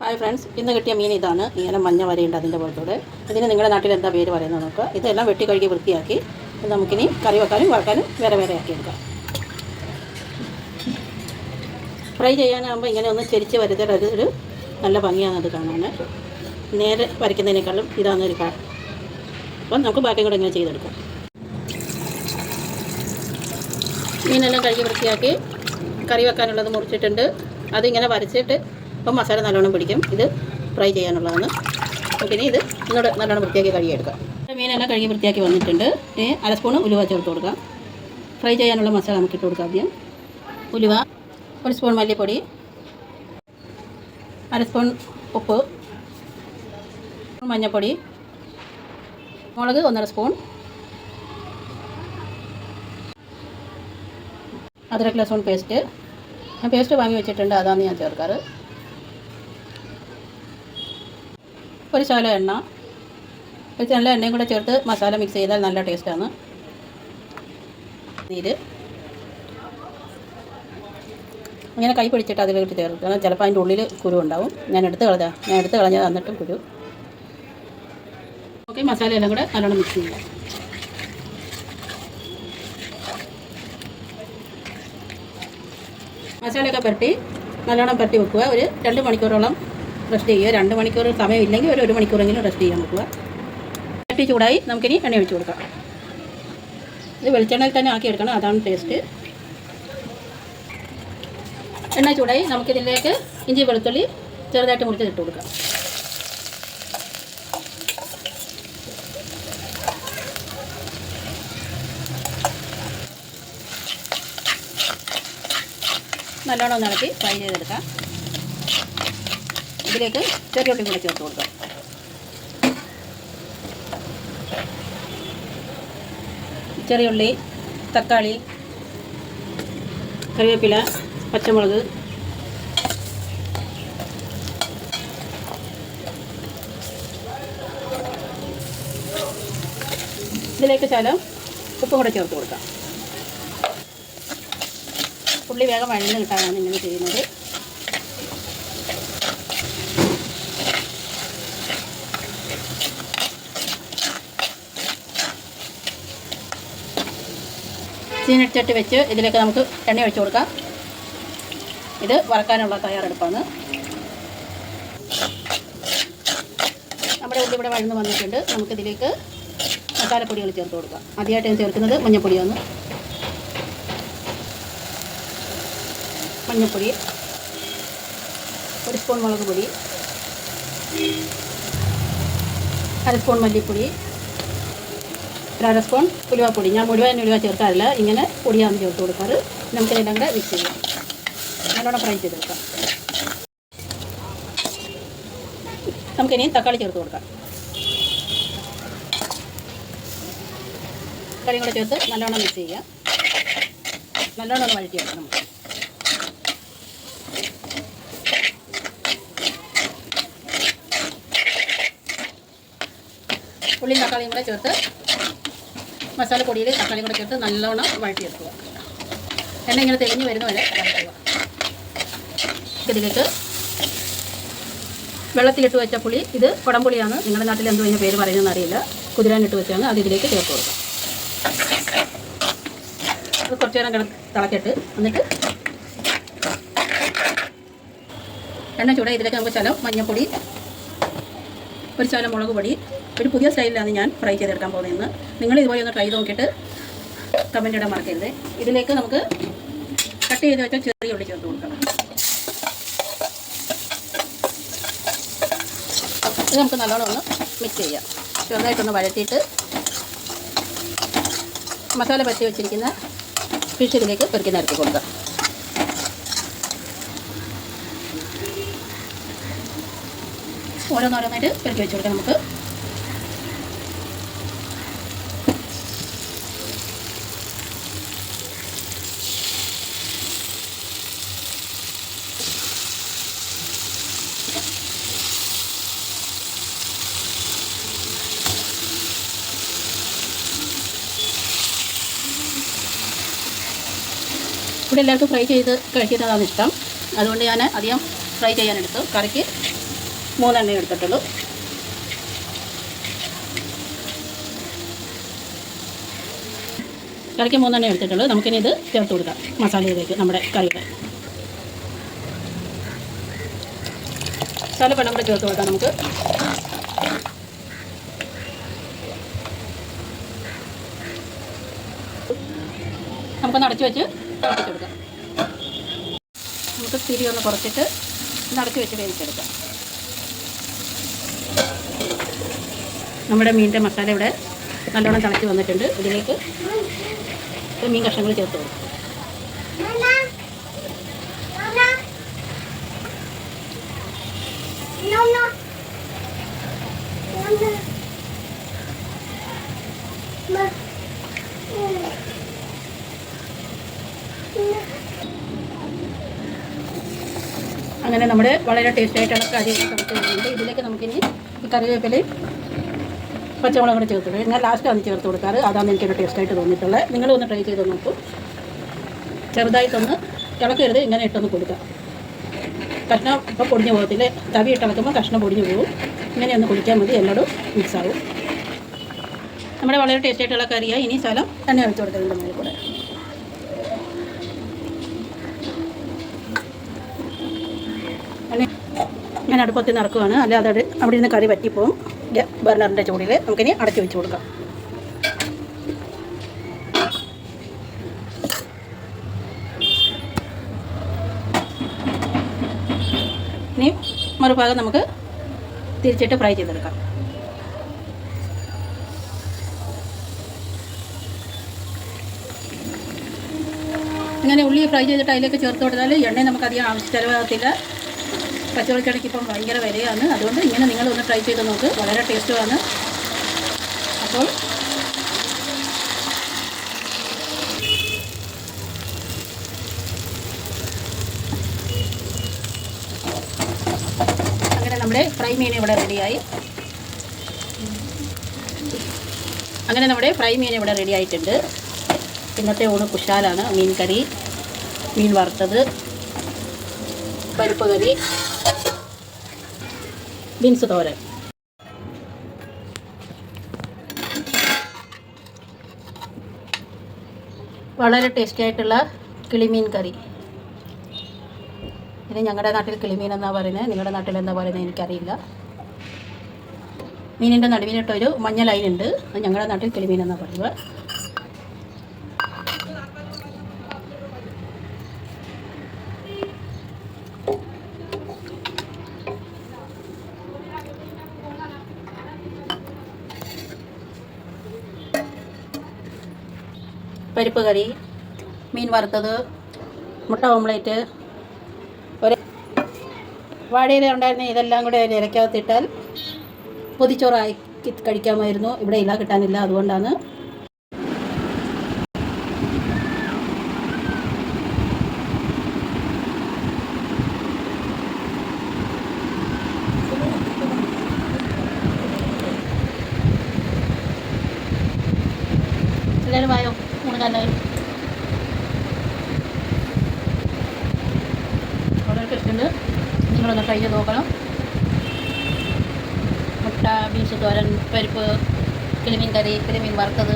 Hi friends, ഇന്ന് കിട്ടിയ മീൻ ഇതാണ്. ഇങ്ങനെ മഞ്ഞ വരയുണ്ട് അതിൻ്റെ പുറത്തൂടെ. ഇതിന് നിങ്ങളുടെ നാട്ടിൽ എന്താ പേര് പറയുന്നത് നോക്കുക. ഇതെല്ലാം വെട്ടി കഴുകി വൃത്തിയാക്കി നമുക്കിനി കറി വെക്കാനും വറക്കാനും വേറെ വേറെ ആക്കി എടുക്കാം. ഫ്രൈ ചെയ്യാനാകുമ്പോൾ ഇങ്ങനെ ഒന്ന് ചെരിച്ച് വരുത്തിയാൽ ഒരു നല്ല ഭംഗിയാണ് അത് കാണാൻ. നേരെ വരയ്ക്കുന്നതിനേക്കാളും ഇതാണെന്നൊരു അപ്പം നമുക്ക് ബാക്കിയും കൂടെ ഇങ്ങനെ ചെയ്തെടുക്കാം. മീനെല്ലാം കഴുകി വൃത്തിയാക്കി കറി വെക്കാനുള്ളത് മുറിച്ചിട്ടുണ്ട്. അതിങ്ങനെ വരച്ചിട്ട് അപ്പം മസാല നല്ലോണം പിടിക്കും. ഇത് ഫ്രൈ ചെയ്യാനുള്ളതാണ്. നമുക്കിനി ഇത് ഇന്നോട് നല്ലോണം വൃത്തിയാക്കി കഴുകിയെടുക്കാം. മീനെല്ലാം കഴുകി വൃത്തിയാക്കി വന്നിട്ടുണ്ട്. അര സ്പൂണ് ഉലുവ ചേർത്ത് കൊടുക്കാം. ഫ്രൈ ചെയ്യാനുള്ള മസാല നമുക്ക് ഇട്ട് കൊടുക്കാം. ആദ്യം ഉലുവ, ഒരു സ്പൂൺ മല്ലിപ്പൊടി, അര സ്പൂൺ ഉപ്പ്, മഞ്ഞൾപ്പൊടി, മുളക് 1.5 സ്പൂൺ, അരക്കിലോ ലഹസൂൺ പേസ്റ്റ്. ഞാൻ പേസ്റ്റ് വാങ്ങി വെച്ചിട്ടുണ്ട്, അതാണ് ഞാൻ ചേർക്കാറ്. ഒരു ശകല എണ്ണ, നല്ല എണ്ണയും കൂടെ ചേർത്ത് മസാല മിക്സ് ചെയ്താൽ നല്ല ടേസ്റ്റാണ്. നീര് ഇങ്ങനെ കൈ പിടിച്ചിട്ട് അതിലേക്ക് ചേർക്കണം. ചിലപ്പോൾ അതിൻ്റെ ഉള്ളിൽ കുരു ഉണ്ടാവും. ഞാൻ എടുത്ത് കളഞ്ഞത് എന്നിട്ടും കുരു. ഓക്കെ, മസാലയെല്ലാം കൂടെ നല്ലോണം മിക്സ് ചെയ്യാം. മസാലയൊക്കെ പുരട്ടി നല്ലോണം പുരട്ടി വെക്കുക. ഒരു 2 മണിക്കൂറോളം റെസ്റ്റ് ചെയ്യുക. 2 മണിക്കൂർ സമയമില്ലെങ്കിൽ ഒരു 1 മണിക്കൂറെങ്കിലും റെസ്റ്റ് ചെയ്യാൻ വെക്കുക. ചട്ടി ചൂടായി നമുക്കിനി എണ്ണ ഒഴിച്ച് കൊടുക്കാം. ഇത് വെളിച്ചെണ്ണയിൽ തന്നെ ആക്കിയെടുക്കണം, അതാണ് ടേസ്റ്റ്. എണ്ണ ചൂടായി നമുക്കിതിലേക്ക് ഇഞ്ചി വെളുത്തുള്ളി ചെറുതായിട്ട് മുറിച്ചിട്ട് കൊടുക്കാം. നല്ലോണം ഒന്ന് ഇളക്കി ഫ്രൈ ചെയ്തെടുക്കാം. ഇതിലേക്ക് ചെറിയ ഉള്ളി കൂടെ ചേർത്ത് കൊടുക്കാം. ചെറിയ ഉള്ളി, തക്കാളി, കറിവേപ്പില, പച്ചമുളക്, ഇതിലേക്ക് ശകലം ഉപ്പും കൂടെ ചേർത്ത് കൊടുക്കാം. ഉള്ളി വേഗം വഴന്ന് കിട്ടാനാണ് ഇങ്ങനെ ചെയ്യുന്നത്. ചീനച്ചട്ടി വെച്ച് ഇതിലേക്ക് നമുക്ക് എണ്ണ ഒഴിച്ച് കൊടുക്കാം. ഇത് വറക്കാനുള്ള തയ്യാറെടുപ്പാണ്. നമ്മുടെ ഉള്ളി ഇവിടെ വഴന്ന് വന്നിട്ടുണ്ട്. നമുക്കിതിലേക്ക് മസാലപ്പൊടികൾ ചേർത്ത് കൊടുക്കാം. ആദ്യമായിട്ട് ഞാൻ ചേർക്കുന്നത് മഞ്ഞൾപ്പൊടിയാണ്. മഞ്ഞൾപ്പൊടി, 1 സ്പൂൺ മുളക് പൊടി, അര സ്പൂൺ മല്ലിപ്പൊടി, 1/2 സ്പൂൺ ഉലുവപ്പൊടി. ഞാൻ മുഴുവൻ ഉലുവ ചേർക്കാറില്ല, ഇങ്ങനെ പൊടിയാണ് ചേർത്ത് കൊടുക്കാറ്. നമുക്കിതെല്ലാം കൂടെ മിക്സ് ചെയ്യാം. നല്ലോണം ഫ്രൈ ചെയ്തെടുക്കാം. നമുക്കിനി തക്കാളി ചേർത്ത് കൊടുക്കാം. തക്കാളിയും കൂടെ ചേർത്ത് നല്ലോണം മിക്സ് ചെയ്യാം. നല്ലോണം ഒന്ന് വഴറ്റിയെടുക്കാം. നമുക്ക് ഉള്ളിയും തക്കാളിയും കൂടെ ചേർത്ത് മസാലപ്പൊടിയിൽ തക്കാളിയും കൂടെ ചേർത്ത് നല്ലോണം വഴറ്റിയെടുക്കുക. എണ്ണ ഇങ്ങനെ തെളിഞ്ഞ് വരുന്ന വരെ വഴറ്റുക. ഇതിലേക്ക് വെള്ളത്തിലിട്ട് വെച്ച പുളി, ഇത് കുടംപുളിയാണ്. നിങ്ങളുടെ നാട്ടിൽ എന്തോ ഇതിൻ്റെ പേര് പറയുന്നതെന്ന് അറിയില്ല. കുതിരാനിട്ട് വെച്ചാണ് അത് ഇതിലേക്ക് ചേർത്ത് കൊടുക്കുക. അത് കുറച്ച് നേരം തിളച്ചിട്ട് എന്നിട്ട് എണ്ണ ചൂടായി ഇതിലേക്ക് നമുക്ക് ശകലം മഞ്ഞൾപ്പൊടി, ഒരു ശകലം മുളക് പൊടി. ഒരു പുതിയ സ്റ്റൈലിലാണ് ഞാൻ ഫ്രൈ ചെയ്തെടുക്കാൻ പോകുന്നത്. നിങ്ങൾ ഇതുപോലെ ഒന്ന് ട്രൈ ചെയ്ത് നോക്കിയിട്ട് കമൻറ്റ് ഇടാൻ മറക്കരുത്. ഇതിലേക്ക് നമുക്ക് കട്ട് ചെയ്ത് വെച്ചാൽ ചെറിയ ഉള്ളി ചേർത്ത് കൊടുക്കണം. ഇത് നമുക്ക് നല്ലോണം ഒന്ന് മിക്സ് ചെയ്യാം. ചെറുതായിട്ടൊന്ന് വഴറ്റിയിട്ട് മസാല പറ്റി വെച്ചിരിക്കുന്ന ഫിഷ് ഇതിലേക്ക് പെറുക്കി നിരത്തി കൊടുക്കാം. ഓരോന്നോരോന്നായിട്ട് പെറുക്കി വെച്ച് കൊടുക്കാം. നമുക്ക് ഇവിടെ എല്ലാവർക്കും ഫ്രൈ ചെയ്ത് കഴിക്കുന്നതാണ് ഇഷ്ടം. അതുകൊണ്ട് ഞാൻ അധികം ഫ്രൈ ചെയ്യാനെടുത്തു. കറിക്ക് 3 എണ്ണ എടുത്തിട്ടുള്ളൂ. കറിക്ക് 3 എണ്ണ എടുത്തിട്ടുള്ളൂ. നമുക്കിനി ഇത് ചേർത്ത് കൊടുക്കാം മസാലയിലേക്ക്. നമ്മുടെ കറിയുടെ മസാലപ്പെണ്ണം കൂടെ ചേർത്ത് കൊടുക്കാം. നമുക്ക് നമുക്കൊന്ന് അടച്ചു വെച്ച് തിളപ്പിച്ചെടുക്കാം. നമുക്ക് തിരി ഒന്ന് കുറച്ചിട്ട് ഒന്ന് അടച്ചു വെച്ച് വേവിച്ചെടുക്കാം. നമ്മുടെ മീനിൻ്റെ മസാല ഇവിടെ നല്ലോണം തിളച്ച് വന്നിട്ടുണ്ട്. ഇതിലേക്ക് മീൻ കഷ്ണങ്ങൾ ചേർത്ത് കൊടുക്കും. അങ്ങനെ നമ്മുടെ വളരെ ടേസ്റ്റായിട്ടുള്ള കറി നമുക്ക് വരുന്നുണ്ട്. ഇതിലേക്ക് നമുക്കിനി ഈ കറിവേപ്പിലയും പച്ചമുളകും കൂടെ ചേർത്ത് കൊടുക്കും. ഞാൻ ലാസ്റ്റാണ് ചേർത്ത് കൊടുക്കാറ്. അതാണ് എനിക്കൊരു ടേസ്റ്റായിട്ട് തോന്നിയിട്ടുള്ളത്. നിങ്ങളൊന്ന് ട്രൈ ചെയ്ത് നോക്കൂ. ചെറുതായിട്ടൊന്ന് ഇളക്കരുത്, ഇങ്ങനെ ഇട്ടൊന്ന് കൊടുക്കാം. കഷ്ണം ഇപ്പോൾ പൊടിഞ്ഞു പോകത്തില്ല. തവി ഇട്ട് ഇളക്കുമ്പോൾ കഷ്ണം പൊടിഞ്ഞു പോകും. ഇങ്ങനെയൊന്ന് കുടിക്കാൻ മതി, എല്ലായിടും മിക്സാവും. നമ്മുടെ വളരെ ടേസ്റ്റായിട്ടുള്ള കറിയായി. ഇനി സ്ഥലം എണ്ണ ഒഴിച്ച് കൊടുക്കുന്നുണ്ട് മുകളിൽ കൂടെ. ഞാൻ അടുപ്പത്തിൽ നിറക്കുവാണ്, അല്ലാതെ അവിടെ നിന്ന് കറി പറ്റിപ്പോവും. ബർണറിൻ്റെ ചൂടിൽ നമുക്കിനി അടച്ചു വെച്ച് കൊടുക്കാം. ഇനി മറുഭാഗം നമുക്ക് തിരിച്ചിട്ട് ഫ്രൈ ചെയ്തെടുക്കാം. ഇങ്ങനെ ഉള്ളി ഫ്രൈ ചെയ്തിട്ട് അതിലേക്ക് ചേർത്ത് കൊടുത്താൽ എണ്ണ നമുക്കധികം ആവശ്യം ചിലവാകത്തില്ല. പച്ചവെളിച്ചെണ്ണയ്ക്ക് ഇപ്പം ഭയങ്കര വിലയാണ്. അതുകൊണ്ട് ഇങ്ങനെ നിങ്ങളൊന്ന് ട്രൈ ചെയ്ത് നോക്ക്, വളരെ ടേസ്റ്റുമാണ്. അപ്പോൾ അങ്ങനെ നമ്മുടെ ഫ്രൈ മീൻ ഇവിടെ റെഡിയായി. റെഡി ആയിട്ടുണ്ട്. ഇന്നത്തെ ഊണ് കുശാലാണ്. മീൻ കറി, മീൻ വറുത്തത്, പരിപ്പ് കറി, ബീൻസ് തോരൻ. വളരെ ടേസ്റ്റി ആയിട്ടുള്ള കിളിമീൻ കറി. ഇനി ഞങ്ങളുടെ നാട്ടിൽ കിളിമീൻ എന്നാണ് പറയുന്നത്, നിങ്ങളുടെ നാട്ടിൽ എന്താ പറയുന്നത് എനിക്കറിയില്ല. മീനിൻ്റെ നടുവിലിട്ടൊരു മഞ്ഞ ലൈനുണ്ട്, അത് ഞങ്ങളുടെ നാട്ടിൽ കിളിമീൻ എന്നാണ് പറയുക. പരിപ്പ് കറി, മീൻ വറുത്തത്, മുട്ട ഓംലേറ്റ്, ഒരു വാഴയില ഉണ്ടായിരുന്ന ഇതെല്ലാം കൂടെ ഇലക്കകത്തിട്ടാൽ പൊതിച്ചോറായി കഴിക്കാമായിരുന്നു. ഇവിടെ ഇല കിട്ടാനില്ല, അതുകൊണ്ടാണ്. എല്ലാവരും വായോ ഊണുകാരനായി. വളരെ ടേസ്റ്റുണ്ട്, നിങ്ങളൊന്ന് ട്രൈ ചെയ്ത് നോക്കണം. മുട്ട, ബീൻസ് തോരൻ, പരിപ്പ്, കിളിമീൻ കറി, കിളിമീൻ വറുത്തത്,